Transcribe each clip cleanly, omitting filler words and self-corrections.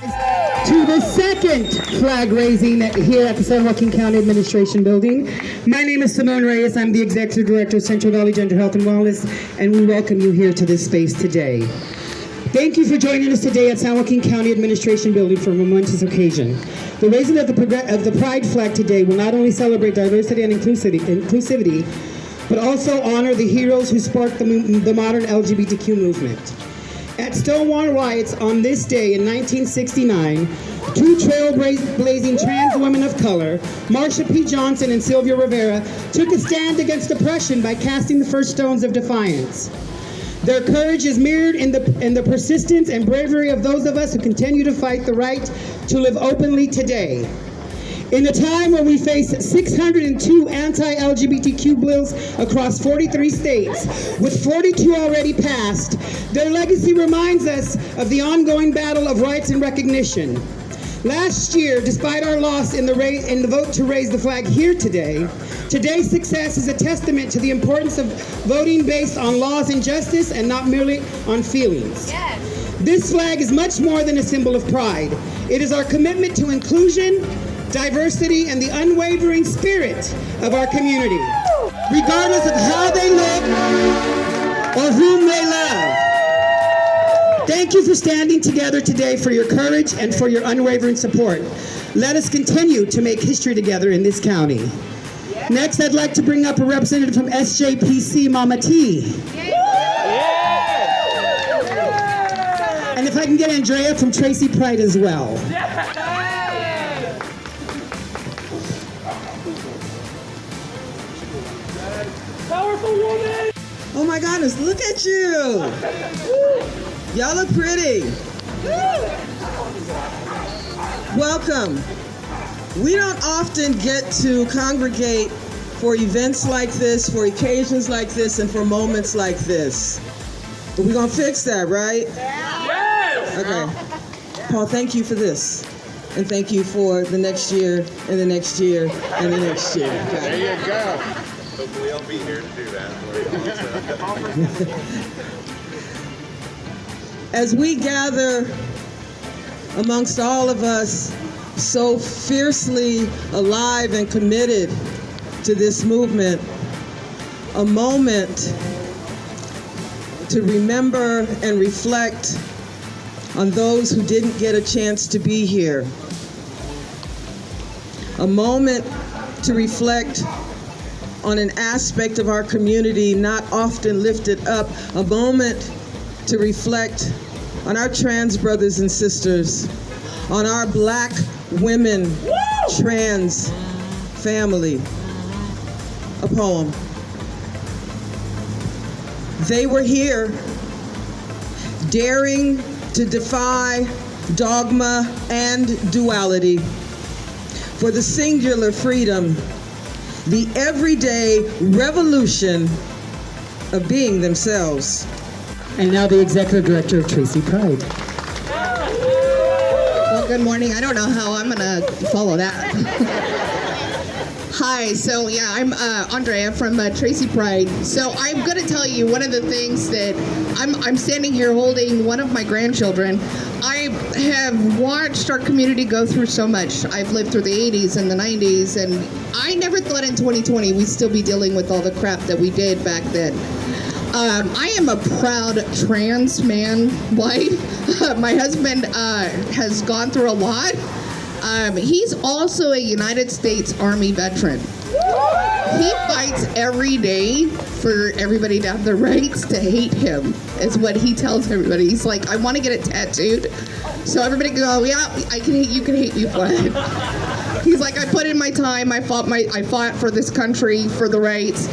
To the second flag raising here at the San Joaquin County Administration Building. My name is Simone Reyes. I'm the Executive Director of Central Valley Gender Health and Wellness, and we welcome you here to this space today. Thank you for joining us today at San Joaquin County Administration Building for a momentous occasion. The raising of the Pride flag today will not only celebrate diversity and inclusivity, but also honor the heroes who sparked the modern LGBTQ movement. At Stonewall riots on this day in 1969, two trailblazing trans women of color, Marsha P. Johnson and Sylvia Rivera, took a stand against oppression by casting the first stones of defiance. Their courage is mirrored in the persistence and bravery of those of us who continue to fight the right to live openly today. In a time when we face 602 anti-LGBTQ bills across 43 states, with 42 already passed, their legacy reminds us of the ongoing battle of rights and recognition. Last year, despite our loss in the vote to raise the flag here today, today's success is a testament to the importance of voting based on laws and justice and not merely on feelings. Yes. This flag is much more than a symbol of pride. It is our commitment to inclusion, diversity, and the unwavering spirit of our community, regardless of how they look or whom they love. Thank you for standing together today, for your courage and for your unwavering support. Let us continue to make history together in this county. Next, I'd like to bring up a representative from SJPC, Mama T. And if I can get Andrea from Tracy Pride as well. Powerful woman! Oh my goodness, look at you! Y'all look pretty. Welcome. We don't often get to congregate for events like this, for occasions like this, and for moments like this. But we're gonna fix that, right? Yes! Okay. Paul, thank you for this. And thank you for the next year, and the next year, and the next year. Okay. There you go. Hopefully I'll be here to do that. As we gather amongst all of us so fiercely alive and committed to this movement, a moment to remember and reflect on those who didn't get a chance to be here. A moment to reflect on an aspect of our community not often lifted up. A moment to reflect on our trans brothers and sisters, on our Black women, trans family. A poem. They were here, daring to defy dogma and duality for the singular freedom, the everyday revolution of being themselves. And now the Executive Director of Tracy Pride. Well, good morning. I don't know how I'm gonna follow that. Hi, so yeah, I'm Andrea from Tracy Pride. So I'm gonna tell you one of the things that I'm standing here holding one of my grandchildren. I have watched our community go through so much. I've lived through the 80s and the 90s, and I never thought in 2020 we'd still be dealing with all the crap that we did back then. I am a proud trans man, wife. My husband has gone through a lot. He's also a United States Army veteran. He fights every day for everybody to have the rights to hate him, is what he tells everybody. He's like, I want to get it tattooed, so everybody can go, yeah, I can hate you, can hate you for it. He's like, I put in my time, I fought for this country, for the rights.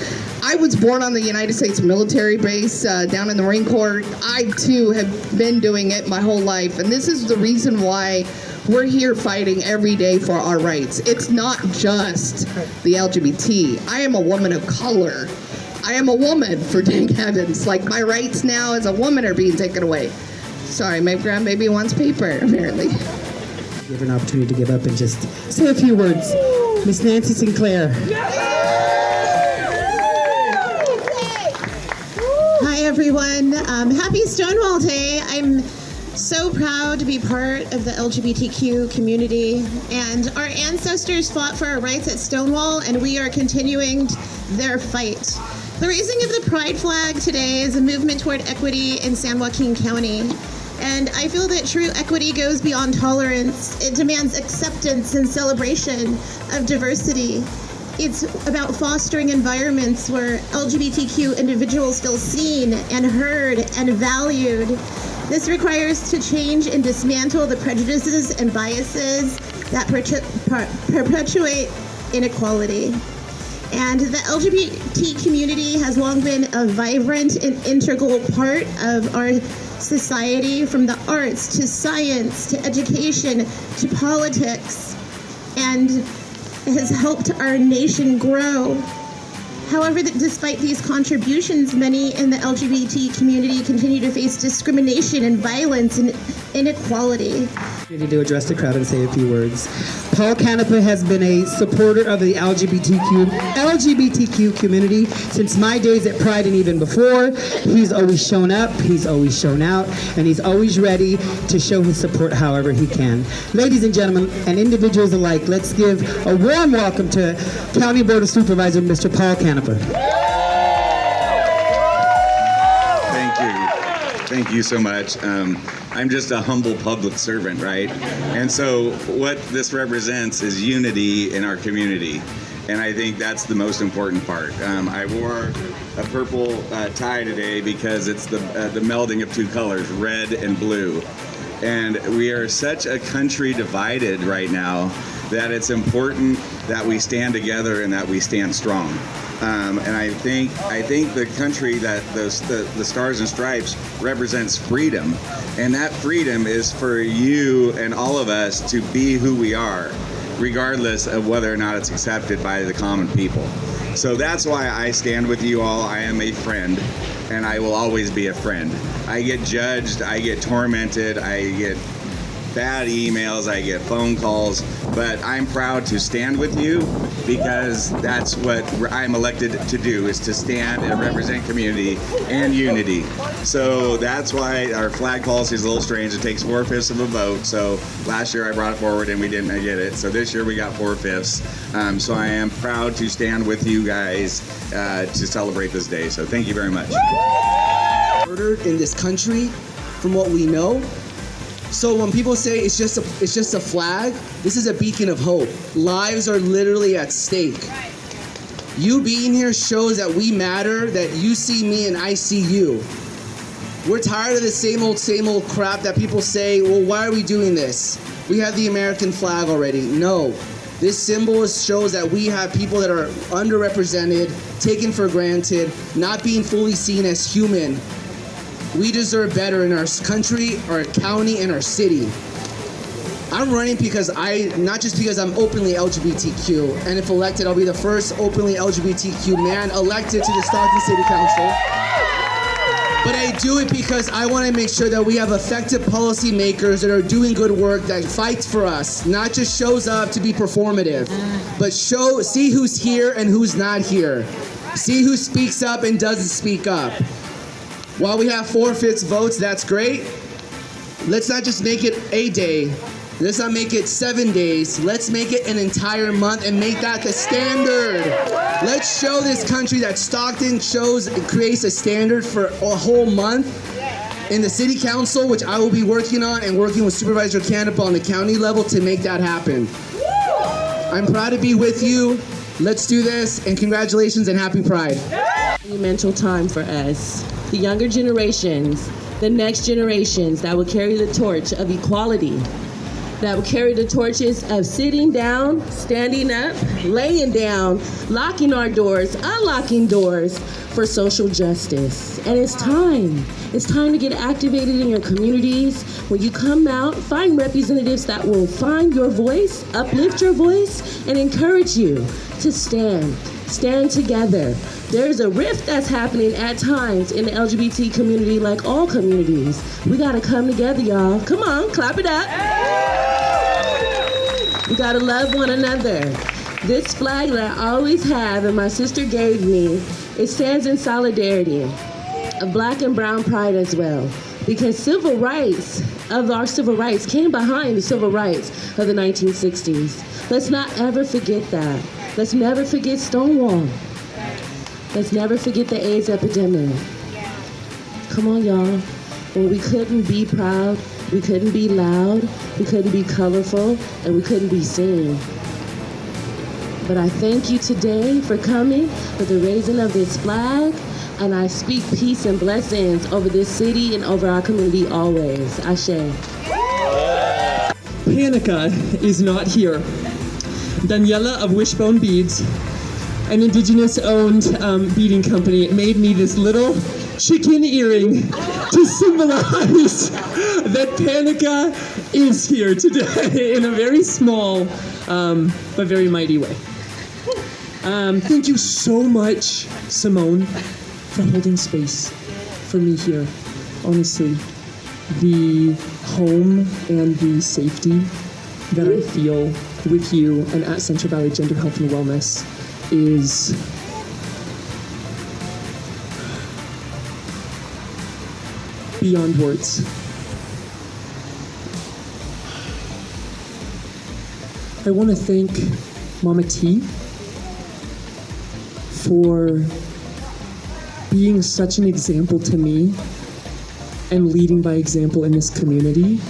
I was born on the United States military base down in the Marine Corps. I too have been doing it my whole life, and this is the reason why we're here fighting every day for our rights. It's not just the LGBT. I am a woman of color. I am a woman, for dang heavens. Like, my rights now as a woman are being taken away. Sorry, my grandbaby wants paper, apparently. You have an opportunity to give up and just say a few words. Miss Nancy Sinclair. Hi everyone, happy Stonewall Day. I'm so proud to be part of the LGBTQ community, and our ancestors fought for our rights at Stonewall, and we are continuing their fight. The raising of the pride flag today is a movement toward equity in San Joaquin County, and I feel that true equity goes beyond tolerance. It demands acceptance and celebration of diversity. It's about fostering environments where LGBTQ individuals feel seen and heard and valued. This requires to change and dismantle the prejudices and biases that perpetuate inequality. And the LGBT community has long been a vibrant and integral part of our society, from the arts to science to education to politics, and has helped our nation grow. However, despite these contributions, many in the LGBT community continue to face discrimination and violence and inequality. To address the crowd and say a few words. Paul Canepa has been a supporter of the LGBTQ community since my days at Pride and even before. He's always shown up, he's always shown out, and he's always ready to show his support however he can. Ladies and gentlemen, and individuals alike, let's give a warm welcome to County Board of Supervisor, Mr. Paul Canepa. Thank you so much. I'm just a humble public servant, right? And so what this represents is unity in our community. And I think that's the most important part. I wore a purple tie today because it's the melding of two colors, red and blue. And we are such a country divided right now that it's important that we stand together and that we stand strong. And I think the country that the Stars and Stripes represents freedom, and that freedom is for you and all of us to be who we are, regardless of whether or not it's accepted by the common people. So that's why I stand with you all. I am a friend, and I will always be a friend. I get judged, I get tormented, I get bad emails, I get phone calls, but I'm proud to stand with you because that's what I'm elected to do, is to stand and represent community and unity. So that's why our flag policy is a little strange. It takes 4/5 of a vote. So last year I brought it forward and we didn't get it. So this year we got 4/5. So I am proud to stand with you guys to celebrate this day. So thank you very much. Murdered in this country, from what we know. So when people say it's just a flag, this is a beacon of hope. Lives are literally at stake. You being here shows that we matter, that you see me and I see you. We're tired of the same old crap that people say, well, why are we doing this? We have the American flag already. No. This symbol shows that we have people that are underrepresented, taken for granted, not being fully seen as human. We deserve better in our country, our county, and our city. I'm running not just because I'm openly LGBTQ, and if elected, I'll be the first openly LGBTQ man elected to the Stockton City Council. But I do it because I want to make sure that we have effective policymakers that are doing good work, that fights for us, not just shows up to be performative, but see who's here and who's not here. See who speaks up and doesn't speak up. While we have 4/5 votes, that's great. Let's not just make it a day. Let's not make it 7 days. Let's make it an entire month and make that the standard. Let's show this country that Stockton creates a standard for a whole month in the city council, which I will be working on, and working with Supervisor Canepa on the county level to make that happen. I'm proud to be with you. Let's do this, and congratulations and happy Pride. Monumental time for us, the younger generations, the next generations that will carry the torch of equality, that will carry the torches of sitting down, standing up, laying down, locking our doors, unlocking doors for social justice. And it's time to get activated in your communities. When you come out, find representatives that will find your voice, uplift your voice, and encourage you to stand together. There's a rift that's happening at times in the LGBT community, like all communities. We gotta come together, y'all. Come on, clap it up. We gotta love one another. This flag that I always have and my sister gave me, it stands in solidarity of Black and brown pride as well. because civil rights came behind the civil rights of the 1960s. Let's not ever forget that. Let's never forget Stonewall. Let's never forget the AIDS epidemic. Come on, y'all. Well, we couldn't be proud, we couldn't be loud, we couldn't be colorful, and we couldn't be seen. But I thank you today for coming for the raising of this flag, and I speak peace and blessings over this city and over our community always. Ashe. Canepa is not here. Daniela of Wishbone Beads, an indigenous-owned beading company, made me this little chicken earring to symbolize that Canepa is here today in a very small but very mighty way. Thank you so much, Simone, for holding space for me here. Honestly, the home and the safety that I feel with you and at Central Valley Gender Health and Wellness is beyond words. I want to thank Mama T for being such an example to me and leading by example in this community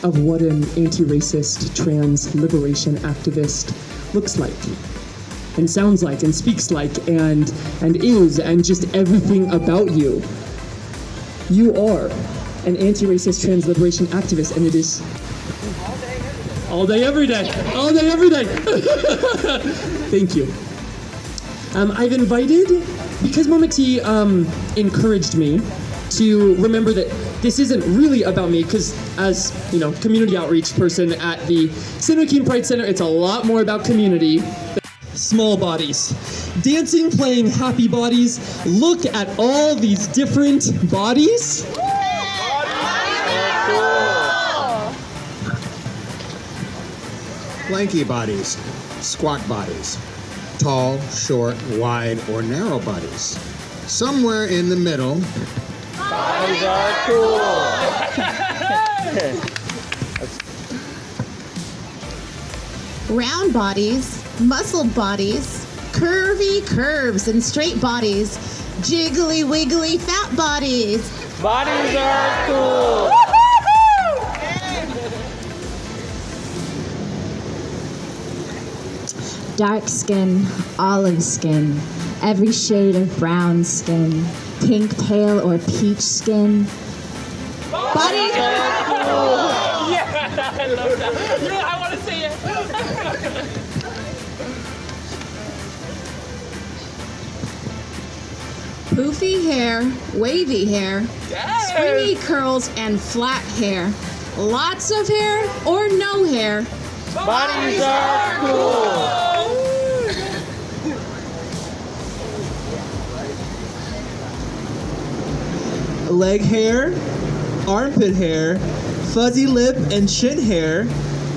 of what an anti-racist trans liberation activist looks like and sounds like and speaks like and is and just everything about you. You are an anti-racist trans liberation activist, and it is all day, every day. All day, every day. Thank you. I've invited, because Mama T encouraged me to remember that this isn't really about me, because as, you know, community outreach person at the San Joaquin Pride Center, it's a lot more about community. Small bodies. Dancing, playing happy bodies. Look at all these different bodies. Lanky bodies, squat bodies, tall, short, wide, or narrow bodies. Somewhere in the middle. Bodies are cool. Round bodies, muscled bodies, curvy curves and straight bodies, jiggly wiggly fat bodies. Bodies are cool. Dark skin, olive skin, every shade of brown skin, pink, pale, or peach skin. Bodies are cool. Yeah, I love that. Yeah, I want to say it. Poofy hair, wavy hair, Yes. springy curls, and flat hair. Lots of hair or no hair. Bodies are cool. Leg hair, armpit hair, fuzzy lip and chin hair,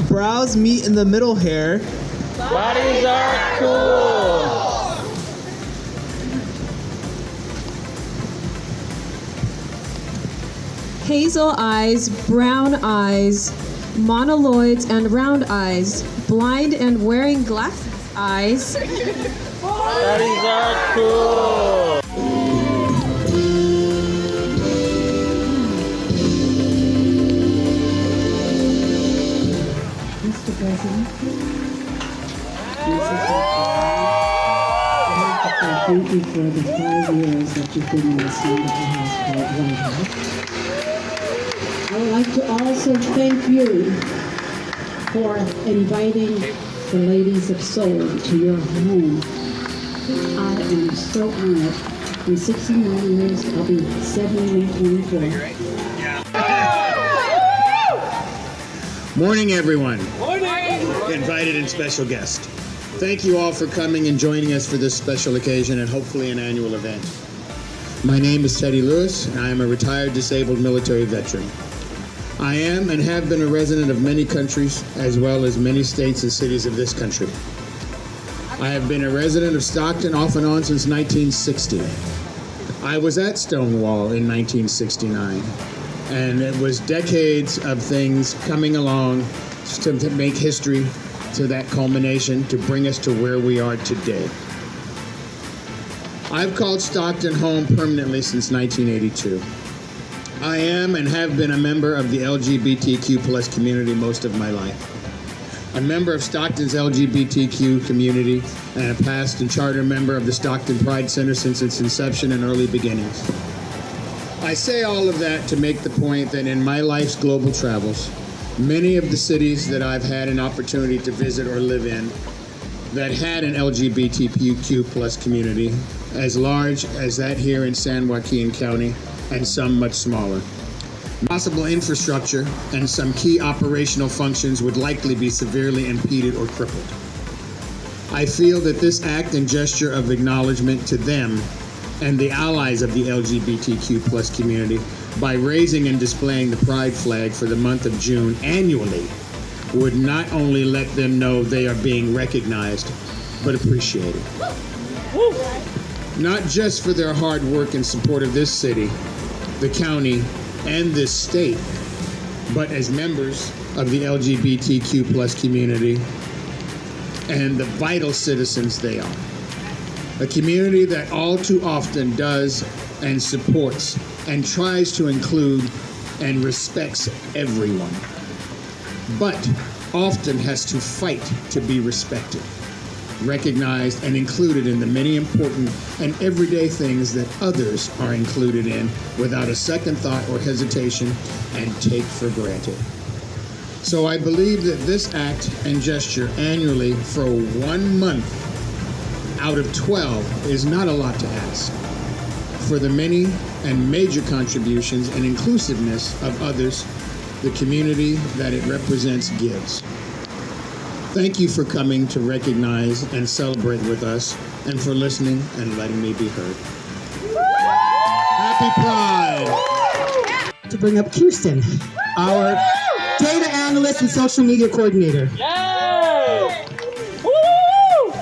brows meet in the middle hair. Bodies are cool. Hazel eyes, brown eyes, monoloids and round eyes, blind and wearing glasses eyes. Bodies are cool. Mr. President, thank you for the 5 years that you've been in this wonderful house called White House. I would like to also thank you for inviting the ladies of Soul to your home. I am so honored. In 69 years, I'll be 70 in 24. Morning, everyone. Morning. Invited and special guest. Thank you all for coming and joining us for this special occasion and hopefully an annual event. My name is Teddy Lewis, and I am a retired disabled military veteran. I am and have been a resident of many countries, as well as many states and cities of this country. I have been a resident of Stockton off and on since 1960. I was at Stonewall in 1969. And it was decades of things coming along to make history, to that culmination, to bring us to where we are today. I've called Stockton home permanently since 1982. I am and have been a member of the LGBTQ plus community most of my life. A member of Stockton's LGBTQ community and a past and charter member of the Stockton Pride Center since its inception and early beginnings. I say all of that to make the point that in my life's global travels, many of the cities that I've had an opportunity to visit or live in that had an LGBTQ plus community, as large as that here in San Joaquin County, and some much smaller. Possible infrastructure and some key operational functions would likely be severely impeded or crippled. I feel that this act and gesture of acknowledgement to them and the allies of the LGBTQ plus community by raising and displaying the pride flag for the month of June annually would not only let them know they are being recognized, but appreciated. Not just for their hard work and support of this city, the county, and this state, but as members of the LGBTQ plus community and the vital citizens they are. A community that all too often does and supports and tries to include and respects everyone, but often has to fight to be respected, recognized, and included in the many important and everyday things that others are included in without a second thought or hesitation and take for granted. So I believe that this act and gesture annually for 1 month out of 12 is not a lot to ask for the many and major contributions and inclusiveness of others the community that it represents gives. Thank you for coming to recognize and celebrate with us, and for listening and letting me be heard. Happy Pride! To bring up Kirsten, our data analyst and social media coordinator. Yay! Woo!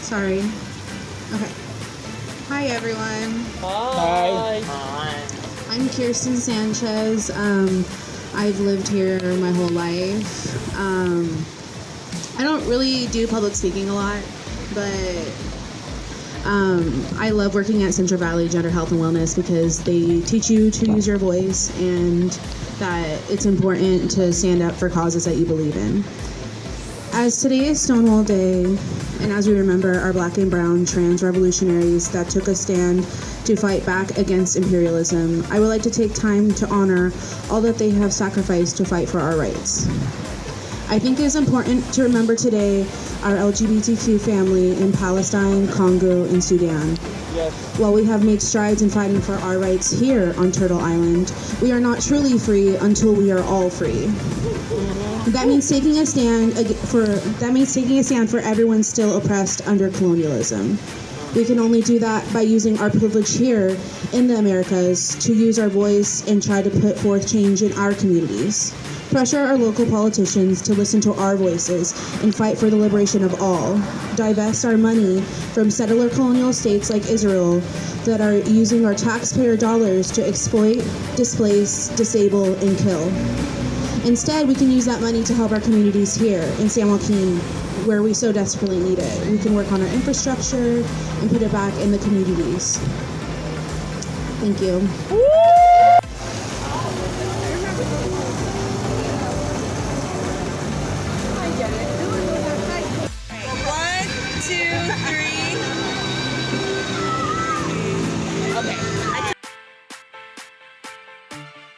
Sorry. Okay. Hi, everyone. Hi. I'm Kirsten Sanchez. I've lived here my whole life. I don't really do public speaking a lot, but I love working at Central Valley Gender Health and Wellness because they teach you to use your voice and that it's important to stand up for causes that you believe in. As today is Stonewall Day, and as we remember our Black and brown trans revolutionaries that took a stand to fight back against imperialism, I would like to take time to honor all that they have sacrificed to fight for our rights. I think it is important to remember today our LGBTQ family in Palestine, Congo, and Sudan. Yes. While we have made strides in fighting for our rights here on Turtle Island, we are not truly free until we are all free. That means taking a stand for everyone still oppressed under colonialism. We can only do that by using our privilege here in the Americas to use our voice and try to put forth change in our communities. Pressure our local politicians to listen to our voices and fight for the liberation of all. Divest our money from settler colonial states like Israel that are using our taxpayer dollars to exploit, displace, disable, and kill. Instead, we can use that money to help our communities here in San Joaquin, where we so desperately need it. We can work on our infrastructure and put it back in the communities. Thank you. Woo!